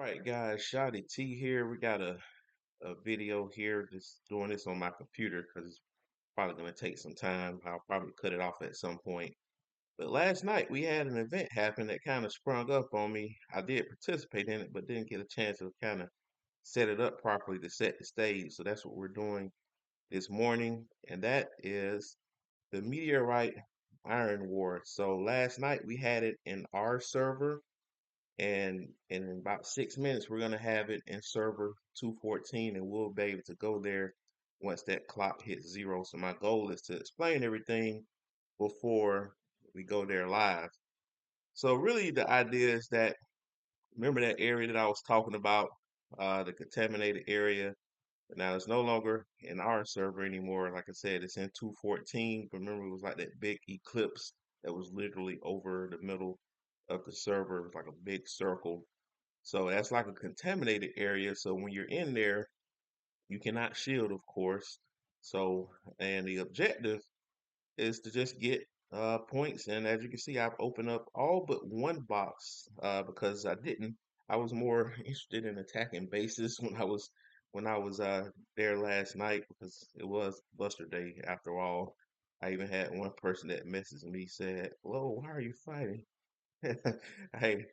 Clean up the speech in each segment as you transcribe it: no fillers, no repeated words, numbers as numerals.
Right, guys, Shotty T here. We got a video here, just doing this on my computer because it's probably going to take some time. I'll probably cut it off at some point. But last night we had an event happen that kind of sprung up on me. I did participate in it, but didn't get a chance to kind of set it up properly to set the stage. So that's what we're doing this morning, and that is the Meteorite Iron War. So last night we had it in our server and in about 6 minutes we're gonna have it in server 214, and we'll be able to go there once that clock hits zero. So my goal is to explain everything before we go there live. So really the idea is that, remember that area that I was talking about, the contaminated area. Now it's no longer in our server anymore. Like I said, it's in 214. But remember, it was like that big eclipse that was literally over the middle of the server. It was like a big circle. So that's like a contaminated area. So when you're in there, you cannot shield, of course. So, and the objective is to just get points. And as you can see, I've opened up all but one box because I was more interested in attacking bases when I was there last night because it was Buster Day after all. I even had one person that messaged me said, "Hello, why are you fighting?" Hey,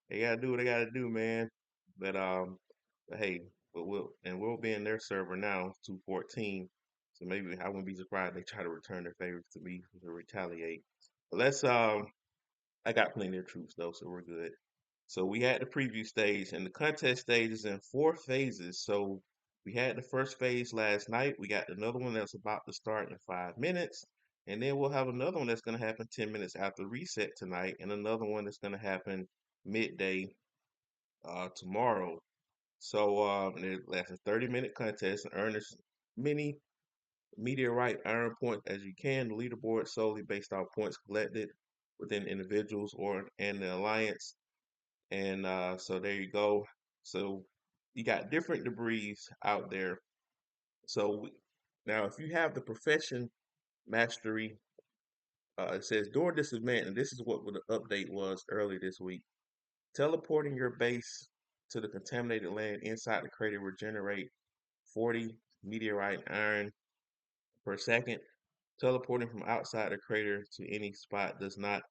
they gotta do what they gotta do, man. But but hey, we'll be in their server now, 214. So maybe I wouldn't be surprised if they try to return their favors to me to retaliate. But let's I got plenty of troops though, so we're good. So we had the preview stage, and the contest stage is in four phases. So we had the first phase last night. We got another one that's about to start in 5 minutes. And then we'll have another one that's going to happen 10 minutes after reset tonight, and another one that's going to happen midday tomorrow. So that's a 30-minute contest and earn as many meteorite iron points as you can. The leaderboard solely based off points collected within individuals or and the alliance. And so there you go. So you got different debris out there. So now, if you have the profession mastery, it says during this event, and this is what the update was earlier this week. Teleporting your base to the contaminated land inside the crater will generate 40 meteorite iron per second. Teleporting from outside the crater to any spot does not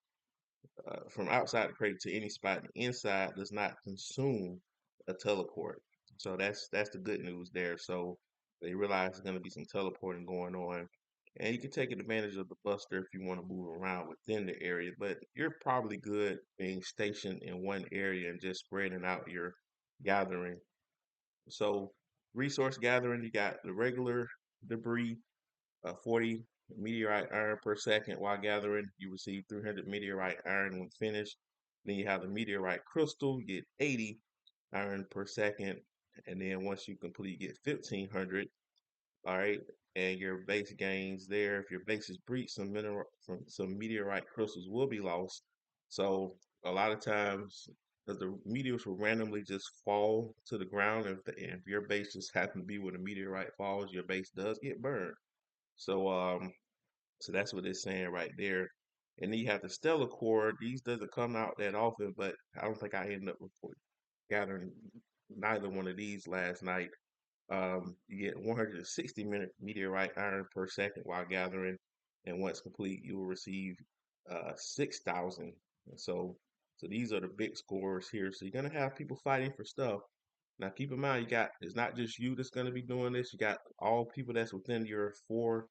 from outside the crater to any spot inside does not consume a teleport. So that's the good news there. So they realize there's going to be some teleporting going on, and you can take advantage of the buster if you want to move around within the area. But you're probably good being stationed in one area and just spreading out your gathering. So resource gathering, you got the regular debris, 40 meteorite iron per second while gathering. You receive 300 meteorite iron when finished. Then you have the meteorite crystal, you get 80 iron per second. And then once you complete, you get 1500. All right. And your base gains there. If your base is breached, some meteorite crystals will be lost. So a lot of times, because the meteors will randomly just fall to the ground, if your base just happens to be where the meteorite falls, your base does get burned. So so that's what it's saying right there. And then you have the stellar core. These doesn't come out that often, but I don't think I ended up gathering neither one of these last night. You get 160 minute meteorite iron per second while gathering, and once complete, you will receive 6,000. And so these are the big scores here. So you're gonna have people fighting for stuff. Now keep in mind, it's not just you that's gonna be doing this. You got all people that's within your four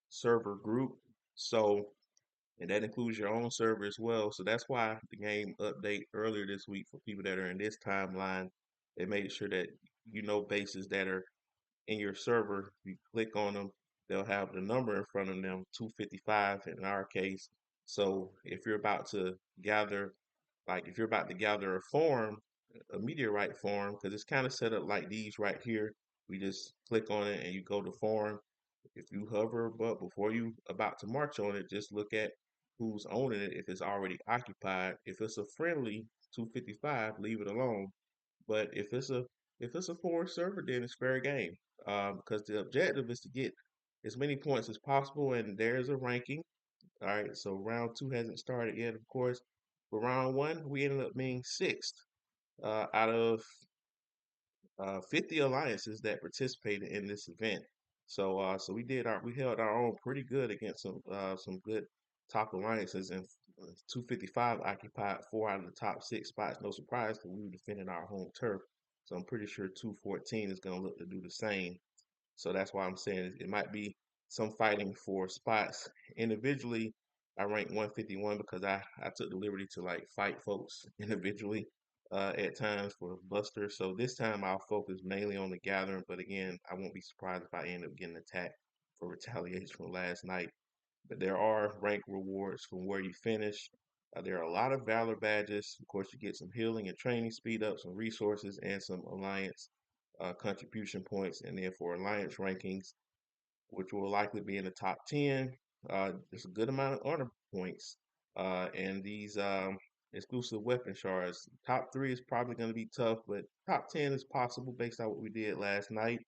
server group. So, and that includes your own server as well. So that's why the game update earlier this week for people that are in this timeline, they made sure that bases that are in your server, you click on them, they'll have the number in front of them, 255 in our case. So if you're about to gather, like if you're about to gather a form, a meteorite form, because it's kind of set up like these right here. We just click on it and you go to form. If you hover but before you about to march on it, just look at who's owning it. If it's already occupied, if it's a friendly 255, leave it alone. But if it's a foreign server, then it's fair game. Because the objective is to get as many points as possible, and there's a ranking. All right, so round two hasn't started yet, of course. But round one, we ended up being sixth. out of 50 alliances that participated in this event. So we held our own pretty good against some good top alliances, and 255 occupied 4 out of the top 6 spots. No surprise, because we were defending our home turf. So I'm pretty sure 214 is going to look to do the same. So that's why I'm saying it might be some fighting for spots. Individually, I ranked 151 because I took the liberty to like fight folks individually at times for Buster. So this time I'll focus mainly on the gathering, but again, I won't be surprised if I end up getting attacked for retaliation from last night. But there are rank rewards from where you finish. There are a lot of valor badges. Of course, you get some healing and training speed up, some resources, and some alliance contribution points. And then for alliance rankings, which will likely be in the top 10, there's a good amount of honor points. And these exclusive weapon shards. Top 3 is probably going to be tough, but top 10 is possible based on what we did last night.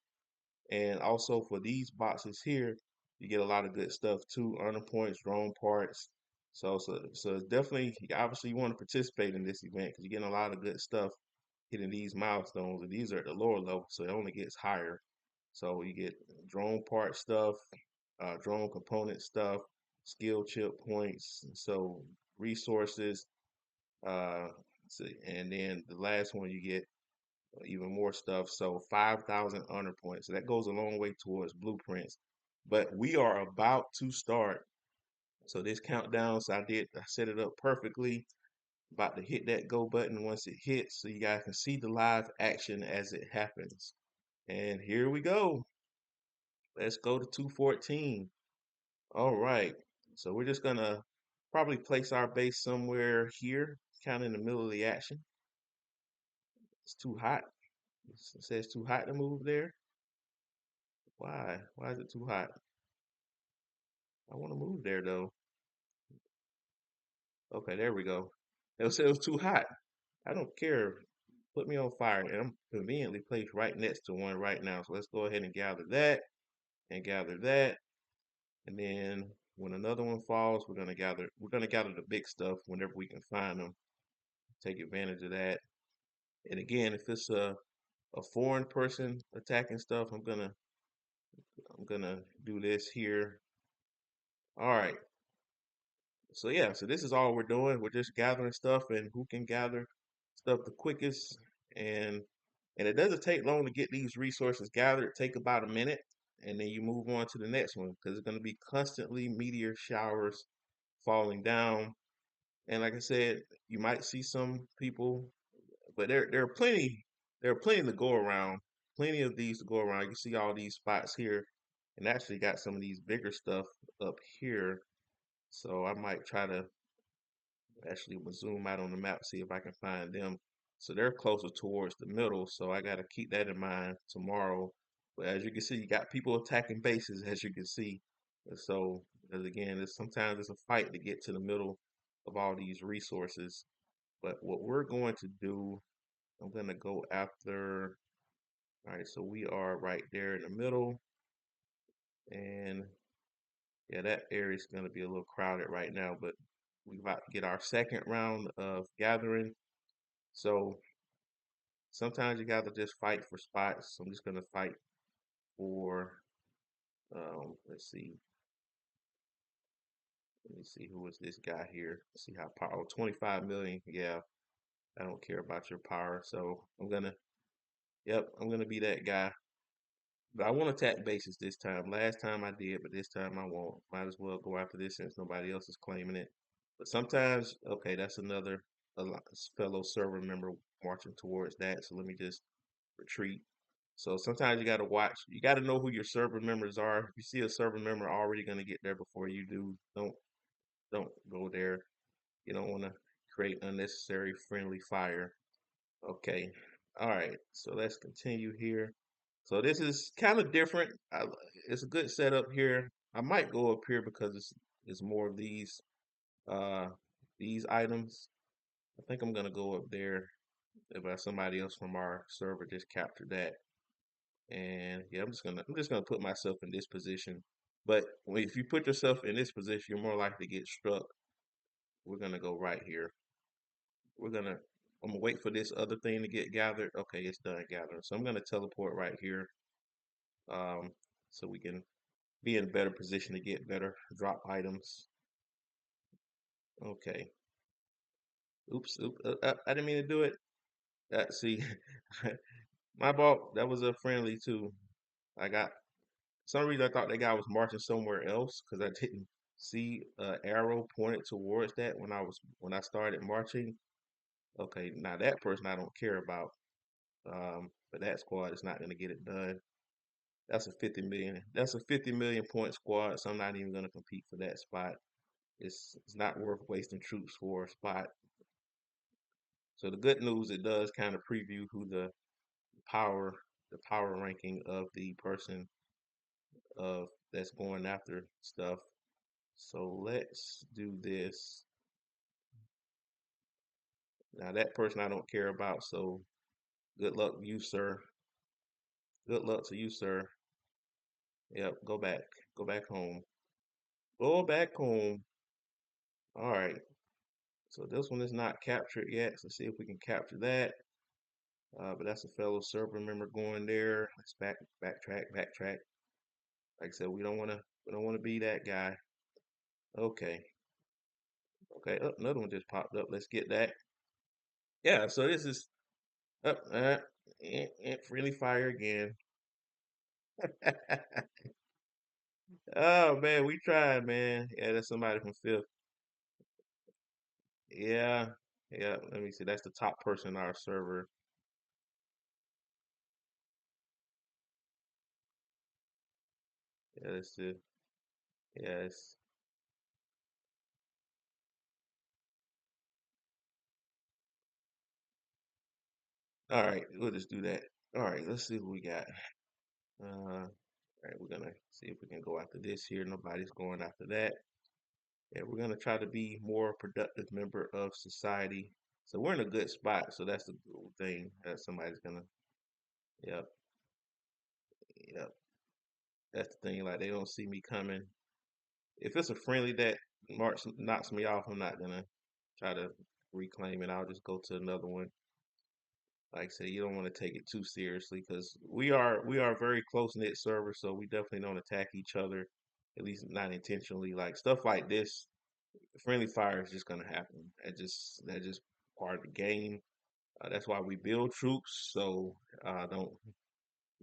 And also for these boxes here, you get a lot of good stuff too. Earner points, drone parts. So definitely, obviously, you want to participate in this event because you're getting a lot of good stuff hitting these milestones. And these are at the lower level, so it only gets higher. So you get drone part stuff, drone component stuff, skill chip points, so resources. Uh, and then the last one you get even more stuff. So 5,000 honor points. So that goes a long way towards blueprints. But we are about to start. So this countdown, I set it up perfectly. About to hit that go button once it hits so you guys can see the live action as it happens. And here we go. Let's go to 214. All right. So we're just gonna probably place our base somewhere here, kind of in the middle of the action. It's too hot. It says too hot to move there. Why? Why is it too hot? I want to move there though. Okay, there we go. It was too hot. I don't care. Put me on fire. And I'm conveniently placed right next to one right now. So let's go ahead and gather that and gather that. And then when another one falls, we're gonna gather the big stuff whenever we can find them. Take advantage of that. And again, if it's a foreign person attacking stuff, I'm gonna do this here. All right. So yeah, so this is all we're doing. We're just gathering stuff and who can gather stuff the quickest. And and it doesn't take long to get these resources gathered. Take about a minute and then you move on to the next one because it's going to be constantly meteor showers falling down. And like I said, you might see some people, but there are plenty to go around. Plenty of these to go around. You see all these spots here and actually got some of these bigger stuff up here. So I might try to actually will zoom out on the map, see if I can find them. So they're closer towards the middle, so I got to keep that in mind tomorrow. But as you can see, you got people attacking bases, as you can see. And so, as again, sometimes it's a fight to get to the middle of all these resources. But what we're going to do, I'm going to go after. All right, so we are right there in the middle, and yeah, that area is going to be a little crowded right now. But we're about to get our second round of gathering. So sometimes you got to just fight for spots. So I'm just gonna fight for. Let's see. Let me see who is this guy here. See how power. 25 million. Yeah, I don't care about your power. So I'm gonna. Yep, I'm gonna be that guy. But I won't attack bases this time. Last time I did, but this time I won't. Might as well go after this since nobody else is claiming it. But sometimes, okay, that's another fellow server member marching towards that. So let me just retreat. So sometimes you got to watch. You got to know who your server members are. If you see a server member already going to get there before you do, don't go there. You don't want to create unnecessary friendly fire. Okay. All right. So let's continue here. So this is kind of different. It's a good setup here. I might go up here because it's more of uh these items. I think I'm gonna go up there if somebody else from our server just captured that. And yeah, I'm just gonna put myself in this position. But if you put yourself in this position, you're more likely to get struck. We're gonna go right here. We're gonna I'm gonna wait for this other thing to get gathered. Okay, it's done gathering. So I'm gonna teleport right here, um, so we can be in a better position to get better drop items. Okay. Oops. Oops. I didn't mean to do it. See, my fault. That was a friendly too. I got some reason I thought that guy was marching somewhere else because I didn't see an arrow pointed towards that when I started marching. Okay, now that person I don't care about. But that squad is not going to get it done. That's a 50 million. That's a 50 million point squad. So I'm not even going to compete for that spot. It's not worth wasting troops for a spot. So the good news, it does kind of preview who power the power ranking of the person of that's going after stuff. So let's do this. Now that person I don't care about. So good luck to you, sir. Good luck to you, sir. Yep, go back. Go back home. Go back home. All right. So this one is not captured yet. So let's see if we can capture that. But that's a fellow server member going there. Let's backtrack. Like I said, we don't wanna be that guy. Okay. Okay. Oh, another one just popped up. Let's get that. Yeah. So this is up. Friendly fire again. Oh man, we tried, man. Yeah, that's somebody from fifth. Yeah. Yeah. Let me see. That's the top person in our server. Yeah. That's it. Yes. All right. We'll just do that. All right. Let's see what we got. All right, we're gonna see if we can go after this here. Nobody's going after that. Yeah, we're gonna try to be more productive member of society. So we're in a good spot. So that's the thing that somebody's gonna. Yep, yep. That's the thing. Like they don't see me coming. If it's a friendly that knocks me off, I'm not gonna try to reclaim it. I'll just go to another one. Like I said, you don't want to take it too seriously because we are a very close knit server, so we definitely don't attack each other, at least not intentionally. Like stuff like this, friendly fire is just gonna happen. That's just part of the game. That's why we build troops. So don't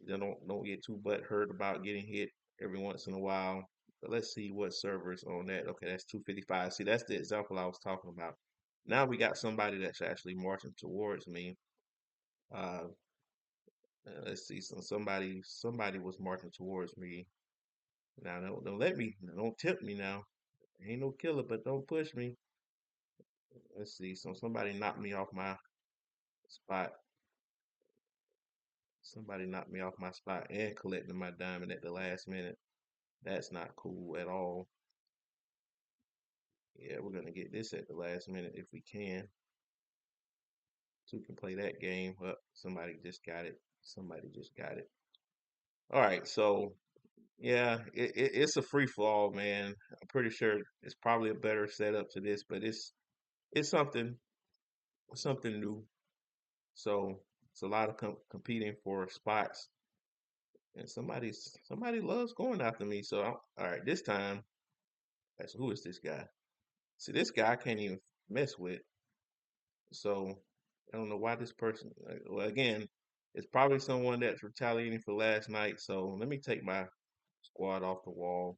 don't get too butthurt about getting hit every once in a while. But let's see what servers on that. Okay, that's 255. See, that's the example I was talking about. Now we got somebody that's actually marching towards me. Uh, let's see. Somebody was marching towards me. Now don't let me don't tip me now. Ain't no killer, but don't push me. Let's see. So somebody knocked me off my spot. Somebody knocked me off my spot and collected my diamond at the last minute. That's not cool at all. Yeah, we're gonna get this at the last minute if we can. Two can play that game. Well, somebody just got it. Somebody just got it. All right, so yeah, it's a free fall, man. I'm pretty sure it's probably a better setup to this, but it's something new. So it's a lot of competing for spots, and somebody loves going after me. So all right, this time, that's who is this guy? See, this guy I can't even mess with. So I don't know why this person. Well, again, it's probably someone that's retaliating for last night. So let me take my squad off the wall.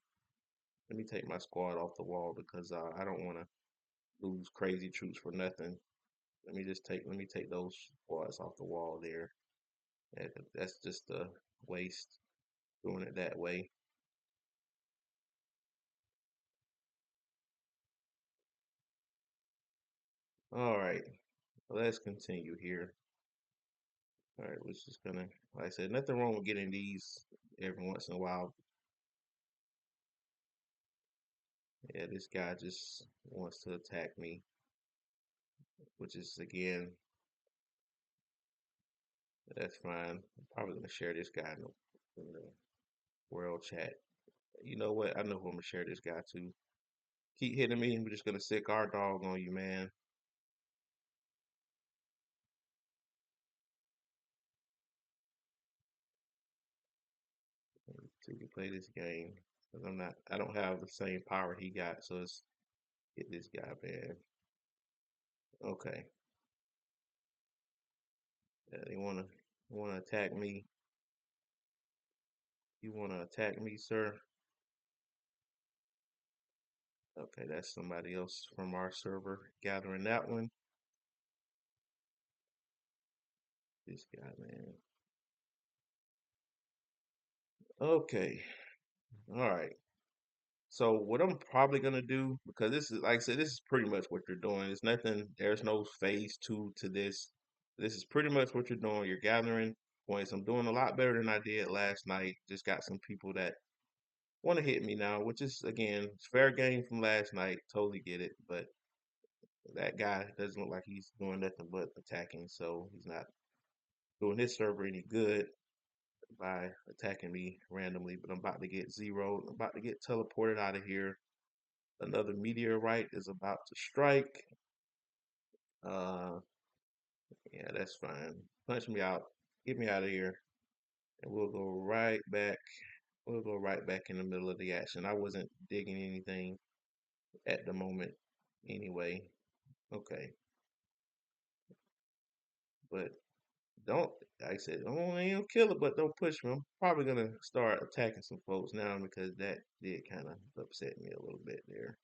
Let me take my squad off the wall because I don't want to lose crazy troops for nothing. Let me take those squads off the wall there. That's just a waste doing it that way. All right, let's continue here. All right, we're just gonna, like I said, nothing wrong with getting these every once in a while. Yeah, this guy just wants to attack me, which is again, that's fine. I'm probably gonna share this guy in the world chat. You know what? I know who I'm gonna share this guy to. Keep hitting me, we're just gonna sick our dog on you, man. so we can play this game. 'Cause I don't have the same power he got, so let's get this guy, man. Okay. They wanna attack me. You wanna attack me, sir? Okay, that's somebody else from our server gathering that one. This guy, man. Okay. All right. So what I'm probably gonna do, because this is like I said, this is pretty much what you're doing. It's nothing. There's no phase two to this. This is pretty much what you're doing. You're gathering points. I'm doing a lot better than I did last night. Just got some people that want to hit me now, which is again it's fair game from last night. Totally get it, but that guy doesn't look like he's doing nothing but attacking, so he's not doing his server any good by attacking me randomly. But I'm about to get zeroed. I'm about to get teleported out of here. Another meteorite is about to strike. Uh, yeah, that's fine. Punch me out. Get me out of here. And we'll go right back. We'll go right back in the middle of the action. I wasn't digging anything at the moment anyway. Okay. But don't, like I said, don't ain't kill it, but don't push me. I'm probably gonna start attacking some folks now because that did kind of upset me a little bit there.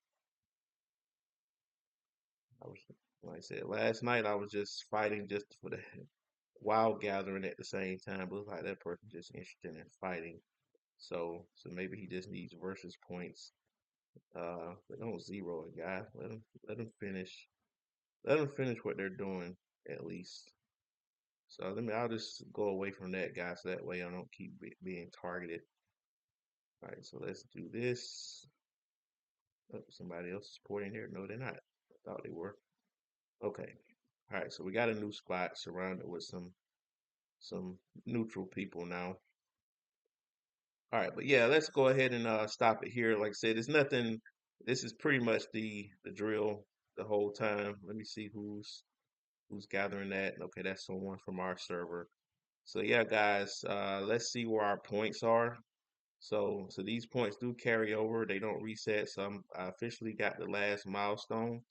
I was, like I said, last night I was just fighting just for the while gathering at the same time. But it looks like that person just interested in fighting. So maybe he just needs versus points. But don't zero it, guy. Let them finish. Let them finish what they're doing at least. So I'll just go away from that guy so that way I don't keep being targeted. All right, so let's do this. Oh, somebody else is porting here. No, they're not. I thought they were. Okay. All right, so we got a new spot surrounded with some neutral people now. All right, but yeah, let's go ahead and stop it here. Like I said, it's nothing. This is pretty much the drill the whole time. Let me see who's gathering that. Okay, that's someone from our server. So yeah, guys, let's see where our points are. So these points do carry over. They don't reset. So I officially got the last milestone.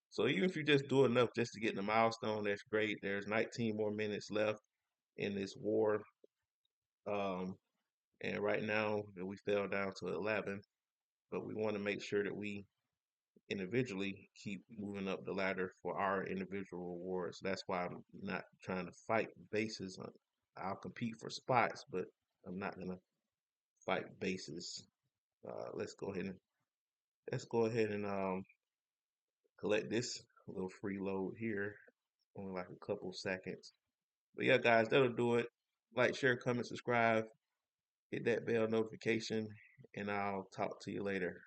So even if you just do enough just to get the milestone, that's great. There's 19 more minutes left in this war. Um, and right now we fell down to 11, but we want to make sure that we individually keep moving up the ladder for our individual rewards. That's why I'm not trying to fight bases. I'll compete for spots, but I'm not gonna fight bases. Let's go ahead and collect this little free load here. Only like a couple seconds. But yeah, guys, that'll do it. Like, share, comment, subscribe, hit that bell notification, and I'll talk to you later.